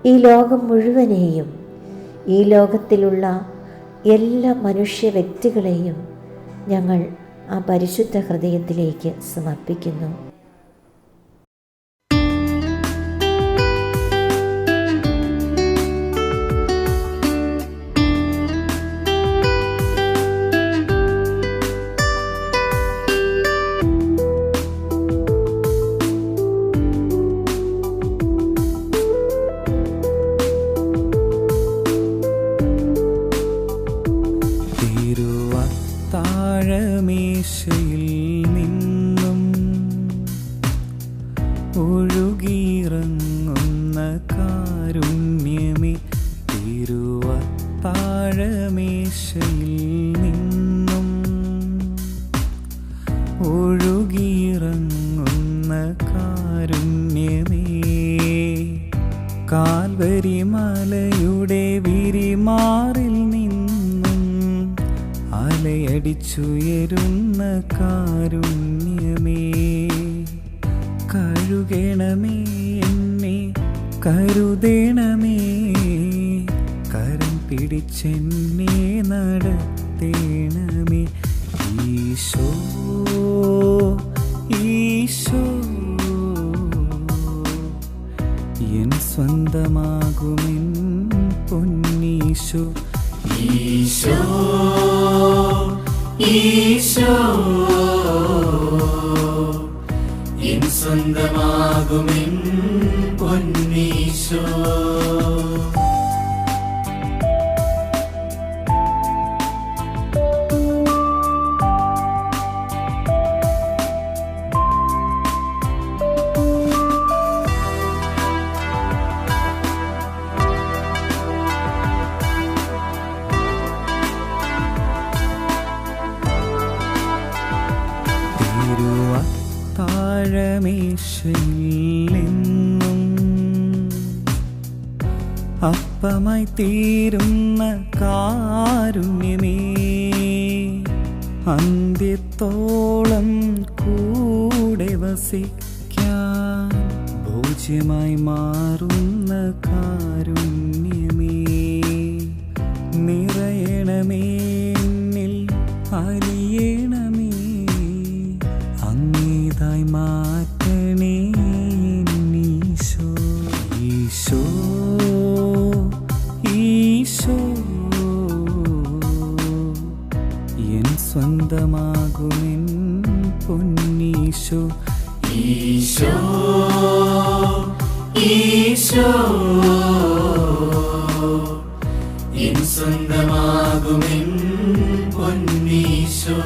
B: ഈ ലോകം മുഴുവനെയും, ഈ ലോകത്തിലുള്ള എല്ലാ മനുഷ്യ വ്യക്തികളെയും ഞങ്ങൾ ആ പരിശുദ്ധ ഹൃദയത്തിലേക്ക് സമർപ്പിക്കുന്നു.
C: താഴമേശയിൽ നിന്നും ഒഴുകിയിറങ്ങുന്ന കാരുണ്യമേ, തിരുവത്താഴമേശയിൽ നിന്നും ഒഴുകിയിറങ്ങുന്ന കാരുണ്യമേ, കാൽവരി മലയുടെ വിരിമാറിൽ അലയടിച്ചുയരുന്ന കാരുണ്യമേ, കഴുകണമേ എന്നെ, കരുതണമേ, കരം പിടിച്ചെന്നെ നടത്തേണമേ. ഈശോ ഈശോ എൻ സ്വന്തമാകുമെൻ പൊന്നീശോ. ഈശോ ഈശോ എൻ സ്വന്തമാകുമെൻ പൊന്നീശോ. താഴമേശയിലെന്നും അപ്പമായി തീരുന്ന കാരുണ്യമേ, അന്ത്യത്തോളം കൂടെ വസിക്കാൻ ഭോജ്യമായി മാറുന്ന കാരുണ്യമേ, നിറയണമേ എന്നിൽ അലിയണമേ, അങ്ങേതായി മാറ്റണേ ഈശോ. ഈശോ ഈശോ എൻ സ്വന്തമാകുമെൻ പൊന്നീശോ. ഈശോ ഈശോ എൻ സ്വന്തമാകുമെൻ പൊന്നീശോ.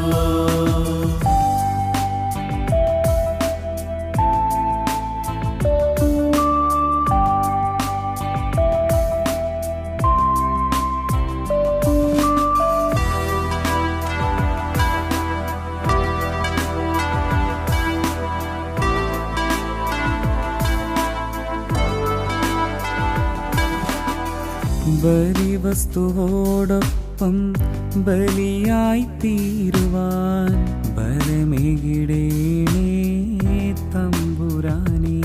C: ബലിവസ്തുവോടൊപ്പം ബലിയായി തീരുവാൻ ബലമേകിടേണേ തമ്പുരാനേ.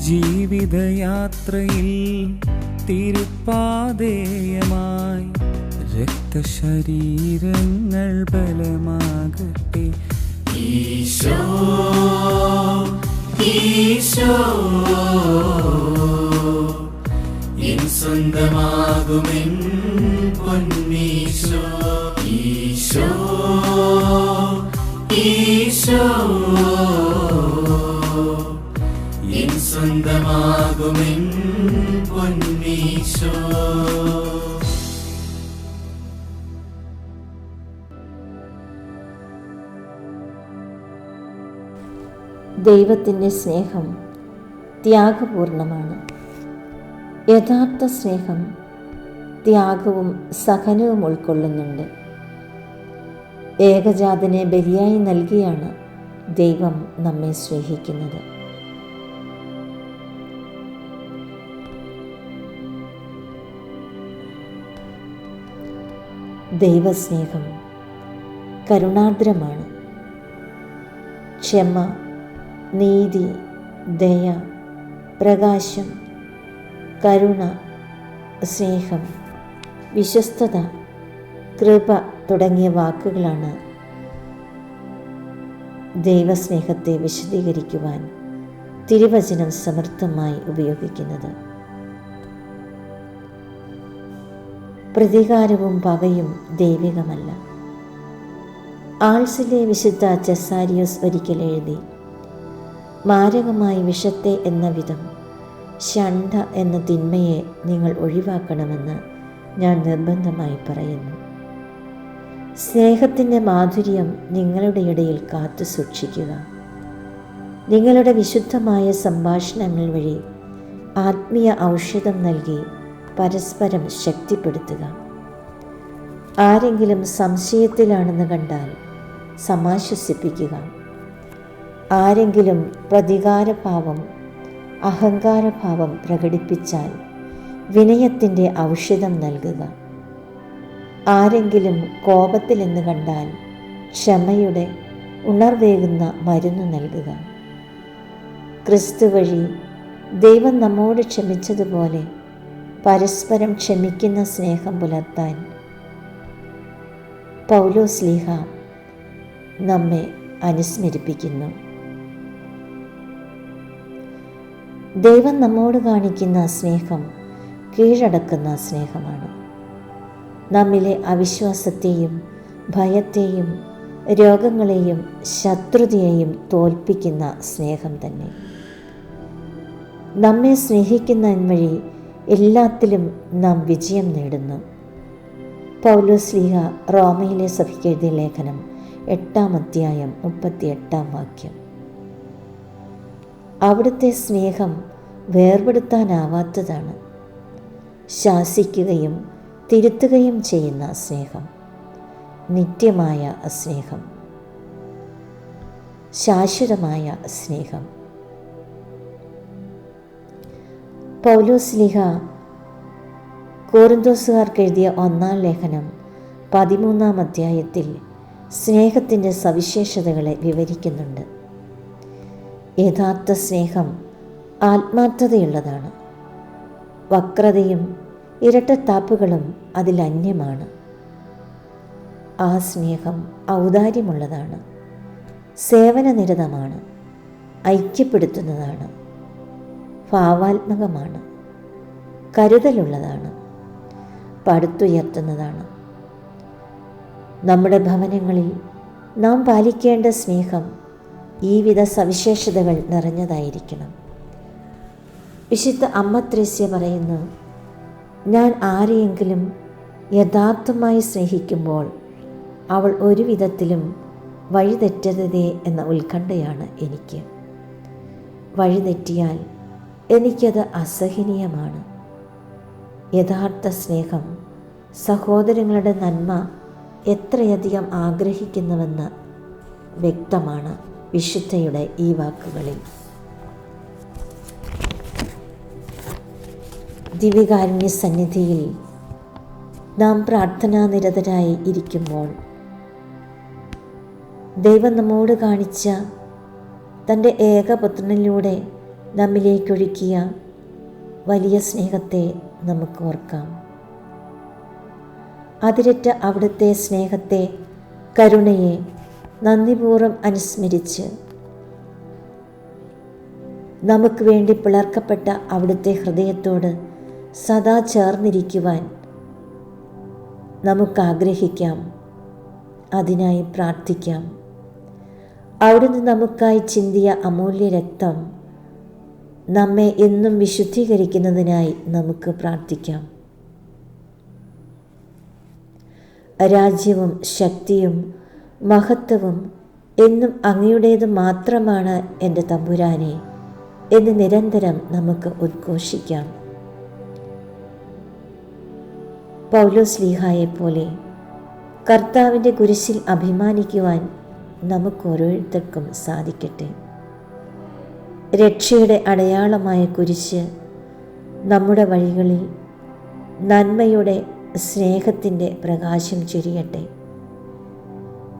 C: ജീവിതയാത്രയിൽ തിരുപ്പാതേയമായി രക്തശരീരങ്ങൾ ബലമാകട്ടെ. ഈശോ ഈശോ എൻ സ്വന്തമാകുമെൻ പൊന്നീശോ. ഈശോ ഈശോ എൻ സ്വന്തമാകുമെൻ പൊന്നീശോ.
B: ദൈവത്തിൻ്റെ സ്നേഹം ത്യാഗപൂർണമാണ്. യഥാർത്ഥ സ്നേഹം ത്യാഗവും സഹനവും ഉൾക്കൊള്ളുന്നുണ്ട്. ഏകജാതനെ ബലിയായി നൽകിയാണ് ദൈവം നമ്മെ സ്നേഹിക്കുന്നത്. ദൈവസ്നേഹം കരുണാർദ്രമാണ്. ക്ഷമ, നീതി, ദയ, പ്രകാശം, കരുണ, സ്നേഹം, വിശ്വസ്തത, കൃപ തുടങ്ങിയ വാക്കുകളാണ് ദൈവസ്നേഹത്തെ വിശദീകരിക്കുവാൻ തിരുവചനം സമർത്ഥമായി ഉപയോഗിക്കുന്നത്. പ്രതികാരവും പകയും ദൈവികമല്ല. ആൾസിലെ വിശുദ്ധ ചെസാരിയോസ് ഒരിക്കൽ എഴുതി, മാരകമായി വിഷത്തെ എന്ന വിധം ഷണ്ഡ എന്ന തിന്മയെ നിങ്ങൾ ഒഴിവാക്കണമെന്ന് ഞാൻ നിർബന്ധമായി പറയുന്നു. സ്നേഹത്തിൻ്റെ മാധുര്യം നിങ്ങളുടെ ഇടയിൽ കാത്തു സൂക്ഷിക്കുക. നിങ്ങളുടെ വിശുദ്ധമായ സംഭാഷണങ്ങൾ വഴി ആത്മീയ ഔഷധം നൽകി പരസ്പരം ശക്തിപ്പെടുത്തുക. ആരെങ്കിലും സംശയത്തിലാണെന്ന് കണ്ടാൽ സമാശ്വസിപ്പിക്കുക. ആരെങ്കിലും പ്രതികാരഭാവം, അഹങ്കാരഭാവം പ്രകടിപ്പിച്ചാൽ വിനയത്തിൻ്റെ ഔഷധം നൽകുക. ആരെങ്കിലും കോപത്തിലെന്ന് കണ്ടാൽ ക്ഷമയുടെ ഉണർവേകുന്ന മരുന്ന് നൽകുക. ക്രിസ്തു വഴി ദൈവം നമ്മോട് ക്ഷമിച്ചതുപോലെ പരസ്പരം ക്ഷമിക്കുന്ന സ്നേഹം പുലർത്താൻ പൗലോസ്ലീഹ നമ്മെ അനുസ്മരിപ്പിക്കുന്നു. ദൈവം നമ്മോട് കാണിക്കുന്ന സ്നേഹം കീഴടക്കുന്ന സ്നേഹമാണ്. നമ്മിലെ അവിശ്വാസത്തെയും ഭയത്തെയും രോഗങ്ങളെയും ശത്രുതയെയും തോൽപ്പിക്കുന്ന സ്നേഹം തന്നെ. നമ്മെ സ്നേഹിക്കുന്നതിന് വഴി എല്ലാത്തിലും നാം വിജയം നേടുന്നു. പൗലോസ് ശ്ലീഹ റോമയിലെ സഭയ്ക്ക് എഴുതിയ ലേഖനം 8-ാം അധ്യായം 38-ാം വാക്യം. അവിടുത്തെ സ്നേഹം വേർപെടുത്താനാവാത്തതാണ്. ശാസിക്കുകയും തിരുത്തുകയും ചെയ്യുന്ന സ്നേഹം, നിത്യമായ സ്നേഹം, ശാശ്വതമായ സ്നേഹം. പൗലോസ് ശ്ലീഹ കൊരിന്തോസുകാർക്ക് എഴുതിയ 1-ാം ലേഖനം 13-ാം അധ്യായത്തിൽ സ്നേഹത്തിൻ്റെ സവിശേഷതകളെ വിവരിക്കുന്നുണ്ട്. യഥാർത്ഥ സ്നേഹം ആത്മാർത്ഥതയുള്ളതാണ്. വക്രതയും ഇരട്ടത്താപ്പുകളും അതിൽ അന്യമാണ്. ആ സ്നേഹം ഔദാര്യമുള്ളതാണ്, സേവനനിരതമാണ്, ഐക്യപ്പെടുത്തുന്നതാണ്, ഭാവാത്മകമാണ്, കരുതലുള്ളതാണ്, പടുത്തുയർത്തുന്നതാണ്. നമ്മുടെ ഭവനങ്ങളിൽ നാം പാലിക്കേണ്ട സ്നേഹം ഈ വിധ സവിശേഷതകൾ നിറഞ്ഞതായിരിക്കണം. വിശുദ്ധ അമ്മ ത്രേസ്യ പറയുന്നു, ഞാൻ ആരെയെങ്കിലും യഥാർത്ഥമായി സ്നേഹിക്കുമ്പോൾ അവൾ ഒരു വിധത്തിലും വഴിതെറ്റരുതേ എന്ന ഉത്കണ്ഠയാണ് എനിക്ക്. വഴിതെറ്റിയാൽ എനിക്കത് അസഹനീയമാണ്. യഥാർത്ഥ സ്നേഹം സഹോദരങ്ങളുടെ നന്മ എത്രയധികം ആഗ്രഹിക്കുന്നുവെന്ന് വ്യക്തമാണ് വിശുദ്ധയുടെ ഈ വാക്കുകളിൽ. ദിവ്യകാരുണ്യ സന്നിധിയിൽ നാം പ്രാർത്ഥനാനിരതരായി ഇരിക്കുമ്പോൾ ദൈവം നമ്മോട് കാണിച്ച തൻ്റെ ഏകപുത്രനിലൂടെ നമ്മിലേക്കൊഴുക്കിയ വലിയ സ്നേഹത്തെ നമുക്ക് ഓർക്കാം. അതിരറ്റ അവിടുത്തെ സ്നേഹത്തെ, കരുണയെ നന്ദിപൂർവ്വം അനുസ്മരിച്ച് നമുക്ക് വേണ്ടി പിളർക്കപ്പെട്ട അവിടുത്തെ ഹൃദയത്തോട് സദാ ചേർന്നിരിക്കുവാൻ നമുക്കാഗ്രഹിക്കാം. അതിനായി പ്രാർത്ഥിക്കാം. അവിടുന്ന് നമുക്കായി ചിന്തിയ അമൂല്യ രക്തം നമ്മെ എന്നും വിശുദ്ധീകരിക്കുന്നതിനായി നമുക്ക് പ്രാർത്ഥിക്കാം. രാജ്യവും ശക്തിയും മഹത്വവും എന്നും അങ്ങയുടേത് മാത്രമാണ് എൻ്റെ തമ്പുരാനെ എന്ന് നിരന്തരം നമുക്ക് ഉദ്ഘോഷിക്കാം. പൗലോസ് ശ്ലീഹായെ പോലെ കർത്താവിൻ്റെ കുരിശിൽ അഭിമാനിക്കുവാൻ നമുക്ക് ഓരോരുത്തർക്കും സാധിക്കട്ടെ. രക്ഷയുടെ അടയാളമായ കുരിശ് നമ്മുടെ വഴികളിൽ നന്മയുടെ, സ്നേഹത്തിൻ്റെ പ്രകാശം ചൊരിയട്ടെ.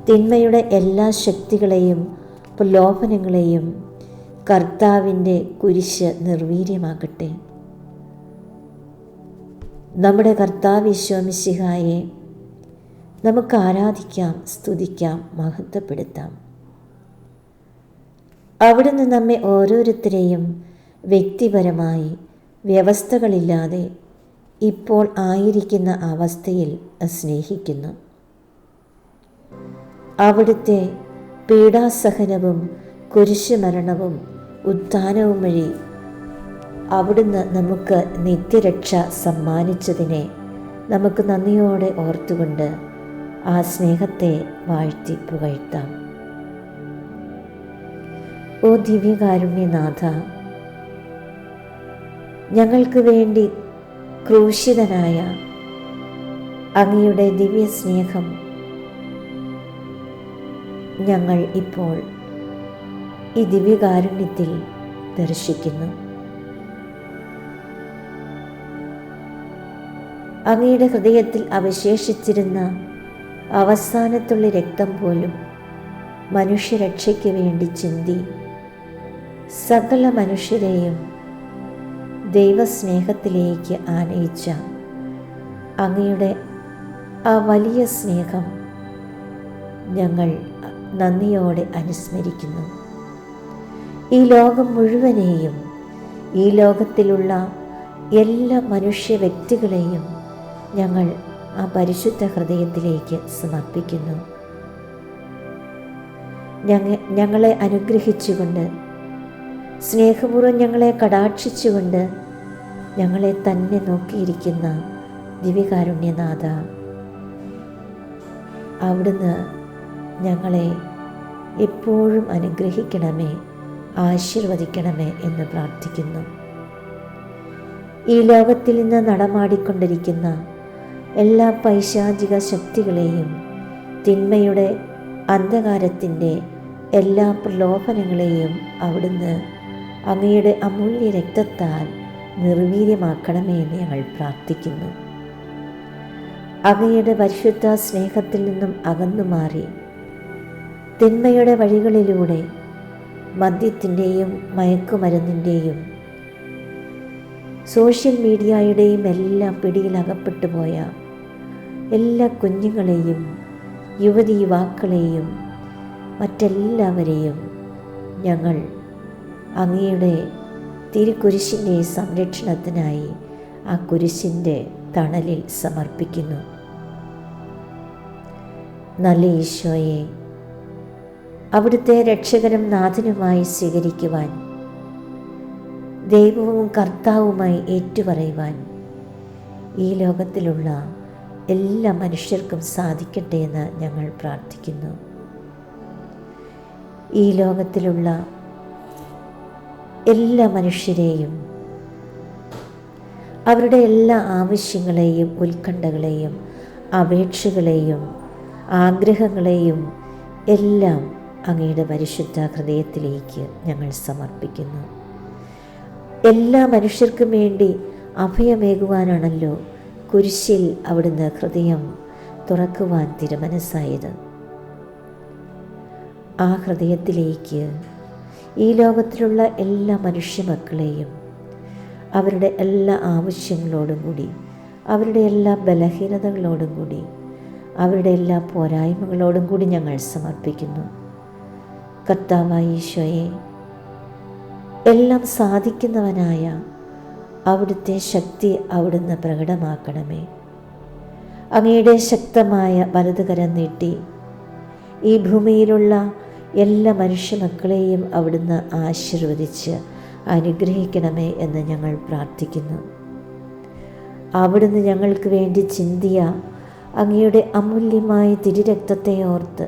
B: തിന്മയുടെ എല്ലാ ശക്തികളെയും പ്രലോഭനങ്ങളെയും കർത്താവിൻ്റെ കുരിശ് നിർവീര്യമാക്കട്ടെ. നമ്മുടെ കർത്താവ് ഈശോ മിശിഹായെ നമുക്ക് ആരാധിക്കാം, സ്തുതിക്കാം, മഹത്വപ്പെടുത്താം. അവിടുന്ന് നമ്മെ ഓരോരുത്തരെയും വ്യക്തിപരമായി വ്യവസ്ഥകളില്ലാതെ ഇപ്പോൾ ആയിരിക്കുന്ന അവസ്ഥയിൽ സ്നേഹിക്കുന്നു. അവിടുത്തെ പീഡാസഹനവും കുരിശുമരണവും ഉത്ഥാനവും വഴി അവിടുന്ന് നമുക്ക് നിത്യരക്ഷ സമ്മാനിച്ചതിനെ നമുക്ക് നന്ദിയോടെ ഓർത്തുകൊണ്ട് ആ സ്നേഹത്തെ വാഴ്ത്തി പുകഴ്ത്താം. ഓ ദിവ്യകാരുണ്യനാഥ, ഞങ്ങൾക്ക് വേണ്ടി ക്രൂശിതനായ അങ്ങയുടെ ദിവ്യ സ്നേഹം ഞങ്ങൾ ഇപ്പോൾ ഈ ദിവ്യകാരുണ്യത്തിൽ ദർശിക്കുന്നു. അങ്ങയുടെ ഹൃദയത്തിൽ അവശേഷിച്ചിരുന്ന അവസാനത്തുള്ള രക്തം പോലും മനുഷ്യരക്ഷയ്ക്ക് വേണ്ടി ചിന്തി സകല മനുഷ്യരെയും ദൈവസ്നേഹത്തിലേക്ക് ആനയിച്ച അങ്ങയുടെ ആ വലിയ സ്നേഹം ഞങ്ങൾ നന്ദിയോടെ അനുസ്മരിക്കുന്നു. ഈ ലോകം മുഴുവനെയും, ഈ ലോകത്തിലുള്ള എല്ലാ മനുഷ്യ വ്യക്തികളെയും ഞങ്ങൾ ആ പരിശുദ്ധ ഹൃദയത്തിലേക്ക് സമർപ്പിക്കുന്നു. ഞങ്ങളെ അനുഗ്രഹിച്ചുകൊണ്ട്, സ്നേഹപൂർവ്വം ഞങ്ങളെ കടാക്ഷിച്ചുകൊണ്ട് ഞങ്ങളെ തന്നെ നോക്കിയിരിക്കുന്ന ദിവ്യകാരുണ്യനാഥ, അവിടുന്ന് ഞങ്ങളെ എപ്പോഴും അനുഗ്രഹിക്കണമേ, ആശീർവദിക്കണമേ എന്ന് പ്രാർത്ഥിക്കുന്നു. ഈ ലോകത്തിൽ നിന്ന് നടമാടിക്കൊണ്ടിരിക്കുന്ന എല്ലാ പൈശാചിക ശക്തികളെയും, തിന്മയുടെ അന്ധകാരത്തിൻ്റെ എല്ലാ പ്രലോഭനങ്ങളെയും അവിടുന്ന് അങ്ങയുടെ അമൂല്യ രക്തത്താൽ നിർവീര്യമാക്കണമേ എന്ന് ഞങ്ങൾ പ്രാർത്ഥിക്കുന്നു. അങ്ങയുടെ പരിശുദ്ധ സ്നേഹത്തിൽ നിന്നും അകന്നു മാറി തിന്മയുടെ വഴികളിലൂടെ മദ്യത്തിൻ്റെയും മയക്കുമരുന്നിൻ്റെയും സോഷ്യൽ മീഡിയയുടെയും എല്ലാം പിടിയിലകപ്പെട്ടു പോയ എല്ലാ കുഞ്ഞുങ്ങളെയും, യുവതി യുവാക്കളെയും, മറ്റെല്ലാവരെയും ഞങ്ങൾ അങ്ങയുടെ തിരുക്കുരിശിൻ്റെ സംരക്ഷണത്തിനായി ആ കുരിശിൻ്റെ തണലിൽ സമർപ്പിക്കുന്നു. നല്ല ഈശോയെ, അവിടുത്തെ രക്ഷകനും നാഥനുമായി സ്വീകരിക്കുവാൻ, ദൈവവും കർത്താവുമായി ഏറ്റുപറയുവാൻ ഈ ലോകത്തിലുള്ള എല്ലാ മനുഷ്യർക്കും സാധിക്കട്ടെ എന്ന് ഞങ്ങൾ പ്രാർത്ഥിക്കുന്നു. ഈ ലോകത്തിലുള്ള എല്ലാ മനുഷ്യരെയും, അവരുടെ എല്ലാ ആവശ്യങ്ങളെയും, ഉത്കണ്ഠകളെയും, അപേക്ഷകളെയും, ആഗ്രഹങ്ങളെയും എല്ലാം അങ്ങയുടെ പരിശുദ്ധ ഹൃദയത്തിലേക്ക് ഞങ്ങൾ സമർപ്പിക്കുന്നു. എല്ലാ മനുഷ്യർക്കും വേണ്ടി അഭയമേകുവാനാണല്ലോ കുരിശിൽ അവിടുന്ന് ഹൃദയം തുറക്കുവാൻ തിരുമനസ്സായത്. ആ ഹൃദയത്തിലേക്ക് ഈ ലോകത്തിലുള്ള എല്ലാ മനുഷ്യമക്കളെയും അവരുടെ എല്ലാ ആവശ്യങ്ങളോടും കൂടി, അവരുടെ എല്ലാ ബലഹീനതകളോടും കൂടി, അവരുടെ എല്ലാ പോരായ്മകളോടും കൂടി ഞങ്ങൾ സമർപ്പിക്കുന്നു. കർത്താവായ ഈശോയെ, എല്ലാം സാധിക്കുന്നവനായ അവിടുത്തെ ശക്തി അവിടുന്ന് പ്രകടമാക്കണമേ. അങ്ങയുടെ ശക്തമായ വലതുകരം നീട്ടി ഈ ഭൂമിയിലുള്ള എല്ലാ മനുഷ്യമക്കളെയും അവിടുന്ന് ആശീർവദിച്ച് അനുഗ്രഹിക്കണമേ എന്ന് ഞങ്ങൾ പ്രാർത്ഥിക്കുന്നു. അവിടുന്ന് ഞങ്ങൾക്ക് വേണ്ടി ചിന്തിയ അങ്ങയുടെ അമൂല്യമായ തിരുരക്തത്തെ ഓർത്ത്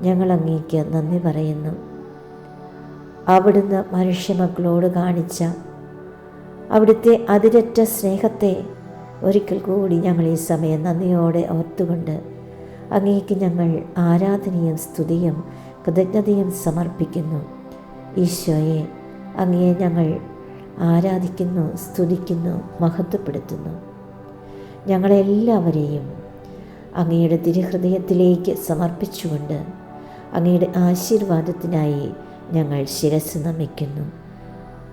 B: ഞങ്ങൾ അങ്ങേക്ക് നന്ദി പറയുന്നു. അവിടുന്ന് മനുഷ്യമക്കളോട് കാണിച്ച അവിടുത്തെ അതിരറ്റ സ്നേഹത്തെ ഒരിക്കൽ കൂടി ഞങ്ങൾ ഈ സമയം നന്ദിയോടെ ഓർത്തുകൊണ്ട് അങ്ങേക്ക് ഞങ്ങൾ ആരാധനയും സ്തുതിയും കൃതജ്ഞതയും സമർപ്പിക്കുന്നു. ഈശോയെ, അങ്ങയെ ഞങ്ങൾ ആരാധിക്കുന്നു, സ്തുതിക്കുന്നു, മഹത്വപ്പെടുത്തുന്നു. ഞങ്ങളെല്ലാവരെയും അങ്ങയുടെ തിരുഹൃദയത്തിലേക്ക് സമർപ്പിച്ചുകൊണ്ട് അങ്ങയുടെ ആശീർവാദത്തിനായി ഞങ്ങൾ ശിരസ്സ് നമിക്കുന്നു.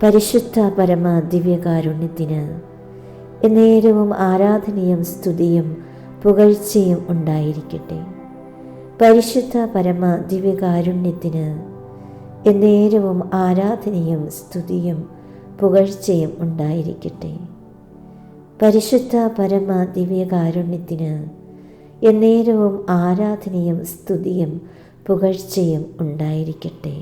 B: പരിശുദ്ധ പരമ ദിവ്യകാരുണ്യത്തിന് എന്നേരവും ആരാധനയും സ്തുതിയും പുകഴ്ചയും ഉണ്ടായിരിക്കട്ടെ. പരിശുദ്ധ പരമ ദിവ്യകാരുണ്യത്തിന് എന്നേരവും ആരാധനയും സ്തുതിയും പുകഴ്ചയും ഉണ്ടായിരിക്കട്ടെ. പരിശുദ്ധ പരമ ദിവ്യകാരുണ്യത്തിന് എന്നേരവും ആരാധനയും സ്തുതിയും പുകഴ്ചയും ഉണ്ടായിരിക്കട്ടെ.